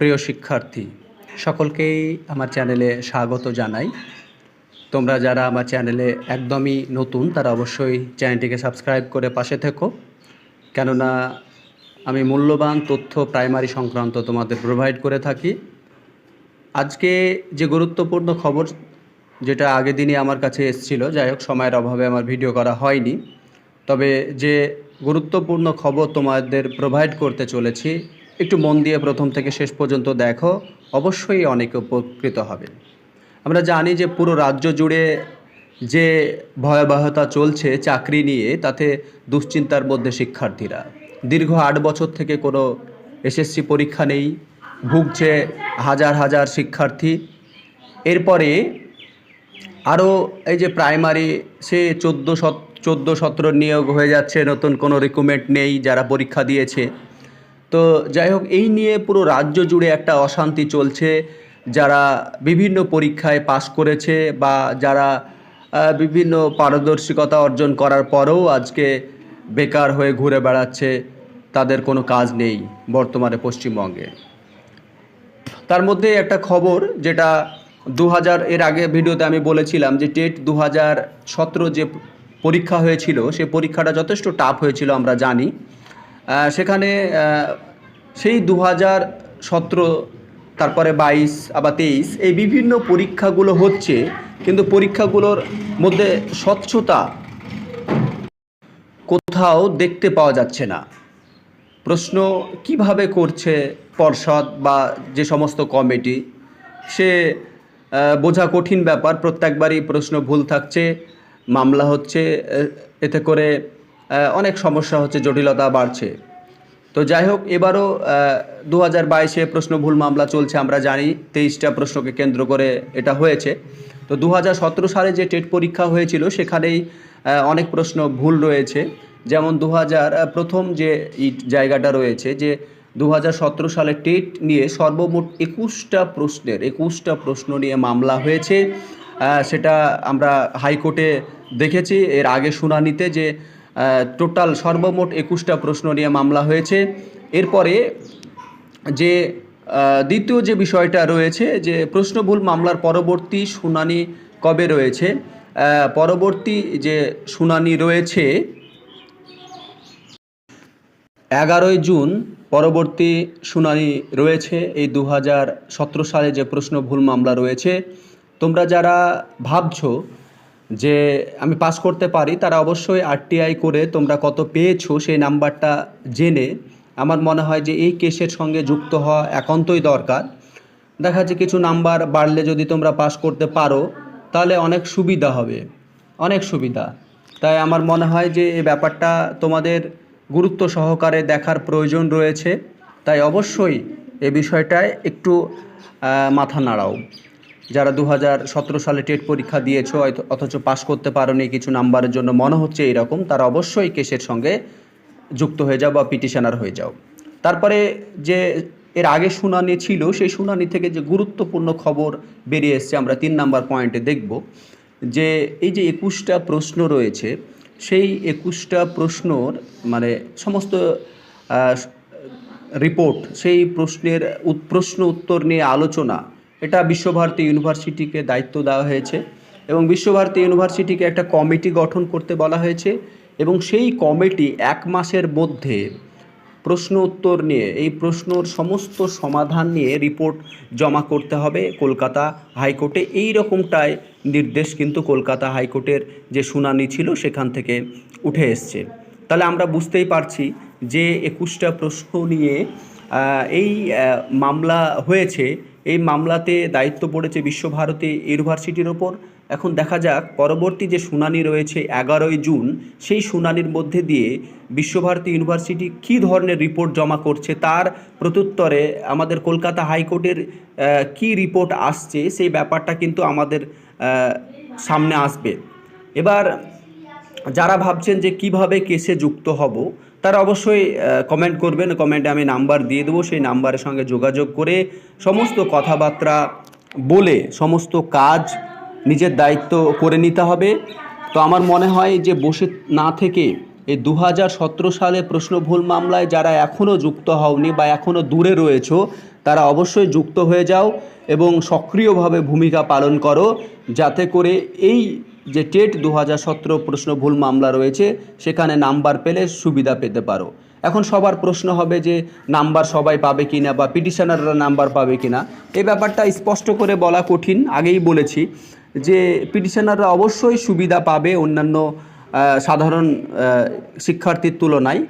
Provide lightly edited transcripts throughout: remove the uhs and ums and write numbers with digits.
প্রিয় শিক্ষার্থী সকলকেই আমার চ্যানেলে স্বাগত জানাই। তোমরা যারা আমার চ্যানেলে একদমই নতুন তারা অবশ্যই চ্যানেলটিকে সাবস্ক্রাইব করে পাশে থেকো, কেননা আমি মূল্যবান তথ্য প্রাইমারি সংক্রান্ত তোমাদের প্রোভাইড করে থাকি। আজকে যে গুরুত্বপূর্ণ খবর যেটা আগের দিনই আমার কাছে এসেছিলো, যাই হোক সময়ের অভাবে আমার ভিডিও করা হয়নি, তবে যে গুরুত্বপূর্ণ খবর তোমাদের প্রোভাইড করতে চলেছি একটু মন দিয়ে প্রথম থেকে শেষ পর্যন্ত দেখো, অবশ্যই অনেক উপকৃত হবে। আমরা জানি যে পুরো রাজ্য জুড়ে যে ভয়াবহতা চলছে চাকরি নিয়ে, তাতে দুশ্চিন্তার মধ্যে শিক্ষার্থীরা। দীর্ঘ 8 বছর থেকে কোনো এসএসসি পরীক্ষা নেই, ভুগছে হাজার হাজার শিক্ষার্থী। এরপরে আরও এই যে প্রাইমারি সে 14-17 নিয়োগ হয়ে যাচ্ছে, নতুন কোনো রিক্রুটমেন্ট নেই যারা পরীক্ষা দিয়েছে। তো যাই হোক, এই নিয়ে পুরো রাজ্য জুড়ে একটা অশান্তি চলছে। যারা বিভিন্ন পরীক্ষায় পাশ করেছে বা যারা বিভিন্ন পারদর্শিকতা অর্জন করার পরেও আজকে বেকার হয়ে ঘুরে বেড়াচ্ছে, তাদের কোনো কাজ নেই বর্তমানে পশ্চিমবঙ্গে। তার মধ্যে একটা খবর যেটা 2000 এর আগে ভিডিওতে আমি বলেছিলাম যে টেট 2017 যে পরীক্ষা হয়েছিল, সে পরীক্ষাটা যথেষ্ট টাফ হয়েছিল আমরা জানি। সেখানে সেই 2017, তারপরে 22, আবার 23, এই বিভিন্ন পরীক্ষাগুলো হচ্ছে, কিন্তু পরীক্ষাগুলোর মধ্যে স্বচ্ছতা কোথাও দেখতে পাওয়া যাচ্ছে না। প্রশ্ন কিভাবে করছে পর্ষদ বা যে সমস্ত কমিটি, সে বোঝা কঠিন ব্যাপার। প্রত্যেকবারই প্রশ্ন ভুল থাকছে, মামলা হচ্ছে, এতে করে অনেক সমস্যা হচ্ছে, জটিলতা বাড়ছে। তো যাই হোক, এবারও 2022-এ প্রশ্ন ভুল মামলা চলছে আমরা জানি। 23টা প্রশ্নকে কেন্দ্র করে এটা হয়েছে। তো 2017 সালে যে টেট পরীক্ষা হয়েছিল সেখানেই অনেক প্রশ্ন ভুল রয়েছে। যেমন প্রথম যে জায়গাটা রয়েছে যে 2017 সালে টেট নিয়ে সর্বমোট 21টা প্রশ্ন নিয়ে মামলা হয়েছে। সেটা আমরা হাইকোর্টে দেখেছি এর আগে শুনানিতে, যে টোটাল সর্বমোট 21টা প্রশ্ন নিয়ে মামলা হয়েছে। এরপরে যে দ্বিতীয় যে বিষয়টা রয়েছে যে প্রশ্ন ভুল মামলার পরবর্তী শুনানি কবে রয়েছে, পরবর্তী যে শুনানি রয়েছে 11ই জুন পরবর্তী শুনানি রয়েছে। এই 2017 সালে যে প্রশ্ন ভুল মামলা রয়েছে, তোমরা যারা ভাবছো যে আমি পাস করতে পারি, তারা অবশ্যই আরটিআই করে তোমরা কত পেয়েছো সেই নাম্বারটা জেনে আমার মনে হয় যে এই কেসের সঙ্গে যুক্ত হওয়া একান্তই দরকার। দেখা যাচ্ছে কিছু নাম্বার বাড়লে যদি তোমরা পাস করতে পারো তাহলে অনেক সুবিধা হবে, অনেক সুবিধা। তাই আমার মনে হয় যে এই ব্যাপারটা তোমাদের গুরুত্ব সহকারে দেখার প্রয়োজন রয়েছে। তাই অবশ্যই এই বিষয়টায় একটু মাথা নাড়াও। যারা 2017 সালে টেট পরীক্ষা দিয়েছো অথচ পাশ করতে পারোনি কিছু নাম্বারের জন্য মনে হচ্ছে এরকম, তারা অবশ্যই কেসের সঙ্গে যুক্ত হয়ে যাও বা পিটিশনার হয়ে যাও। তারপরে যে এর আগে শুনানি ছিল, সেই শুনানি থেকে যে গুরুত্বপূর্ণ খবর বেরিয়ে এসছে আমরা 3 নাম্বার পয়েন্টে দেখব, যে এই যে 21টা প্রশ্ন রয়েছে, সেই 21টা প্রশ্নর মানে সমস্ত রিপোর্ট, সেই প্রশ্ন উত্তর নিয়ে আলোচনা, এটা বিশ্বভারতী ইউনিভার্সিটিকে দায়িত্ব দেওয়া হয়েছে এবং বিশ্বভারতী ইউনিভার্সিটিকে একটা কমিটি গঠন করতে বলা হয়েছে এবং সেই কমিটি 1 মাসের মধ্যে প্রশ্ন উত্তর নিয়ে, এই প্রশ্নর সমস্ত সমাধান নিয়ে রিপোর্ট জমা করতে হবে কলকাতা হাইকোর্টে। এই রকমটাই নির্দেশ কিন্তু কলকাতা হাইকোর্টের যে শুনানি ছিল সেখান থেকে উঠে এসছে। তাহলে আমরা বুঝতেই পারছি যে 21টা প্রশ্ন নিয়ে এই মামলা হয়েছে। এই মামলাতে দায়িত্ব পড়েছে বিশ্বভারতী ইউনিভার্সিটির ওপর। এখন দেখা যাক পরবর্তী যে শুনানি রয়েছে 11ই জুন, সেই শুনানির মধ্যে দিয়ে বিশ্বভারতী ইউনিভার্সিটি কী ধরনের রিপোর্ট জমা করছে, তার প্রত্যুত্তরে আমাদের কলকাতা হাইকোর্টের কী রিপোর্ট আসছে, সেই ব্যাপারটা কিন্তু আমাদের সামনে আসবে। এবার যারা ভাবছেন যে কিভাবে কেসে যুক্ত হব, তারা অবশ্যই কমেন্ট করবেন। কমেন্টে আমি নাম্বার দিয়ে দেবো, সেই নাম্বারের সঙ্গে যোগাযোগ করে সমস্ত কথাবার্তা বলে সমস্ত কাজ নিজের দায়িত্ব করে নিতে হবে। তো আমার মনে হয় যে বসে না থেকে এই 2017 সালে প্রশ্ন ভুল মামলায় যারা এখনও যুক্ত হওনি বা এখনও দূরে রয়েছো, তারা অবশ্যই যুক্ত হয়ে যাও এবং সক্রিয়ভাবে ভূমিকা পালন করো, যাতে করে এই যে টেট 2017 প্রশ্ন ভুল মামলা রয়েছে সেখানে নাম্বার পেলে সুবিধা পেতে পারো। এখন সবার প্রশ্ন হবে যে নাম্বার সবাই পাবে কিনা বা পিটিশনাররা নাম্বার পাবে কিনা। এই ব্যাপারটা স্পষ্ট করে বলা কঠিন। আগেই বলেছি যে পিটিশনাররা অবশ্যই সুবিধা পাবে অন্যান্য সাধারণ শিক্ষার্থীর তুলনায়।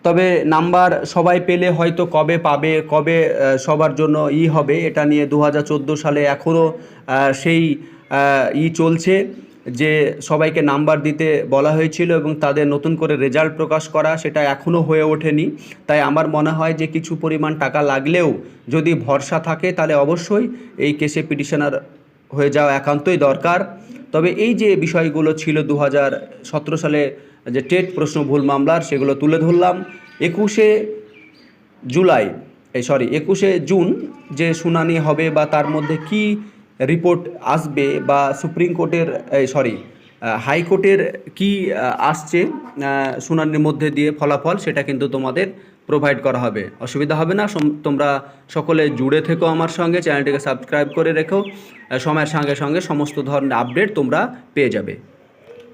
তবে নাম্বার সবাই পেলে হয়তো কবে পাবে, কবে সবার জন্য হবে, এটা নিয়ে 2014 সালে এখনও সেই চলছে যে সবাইকে নাম্বার দিতে বলা হয়েছিল এবং তাদের নতুন করে রেজাল্ট প্রকাশ করা, সেটা এখনও হয়ে ওঠেনি। তাই আমার মনে হয় যে কিছু পরিমাণ টাকা লাগলেও যদি ভরসা থাকে তাহলে অবশ্যই এই কেসে পিটিশনার হয়ে যাওয়া একান্তই দরকার। তবে এই যে বিষয়গুলো ছিল 2017 সালে যে টেট প্রশ্ন ভুল মামলার, সেগুলো তুলে ধরলাম। 21শে জুন যে শুনানি হবে বা তার মধ্যে কি রিপোর্ট আসবে বা সুপ্রিম কোর্টের হাইকোর্টের কি আসছে শুনানির মধ্যে দিয়ে ফলাফল, সেটা কিন্তু তোমাদের প্রোভাইড করা হবে, অসুবিধা হবে না। তোমরা সকলে জুড়ে থেকো আমার সঙ্গে, চ্যানেলটিকে সাবস্ক্রাইব করে রেখো। সময়ের সঙ্গে সঙ্গে সমস্ত ধরনের আপডেট তোমরা পেয়ে যাবে।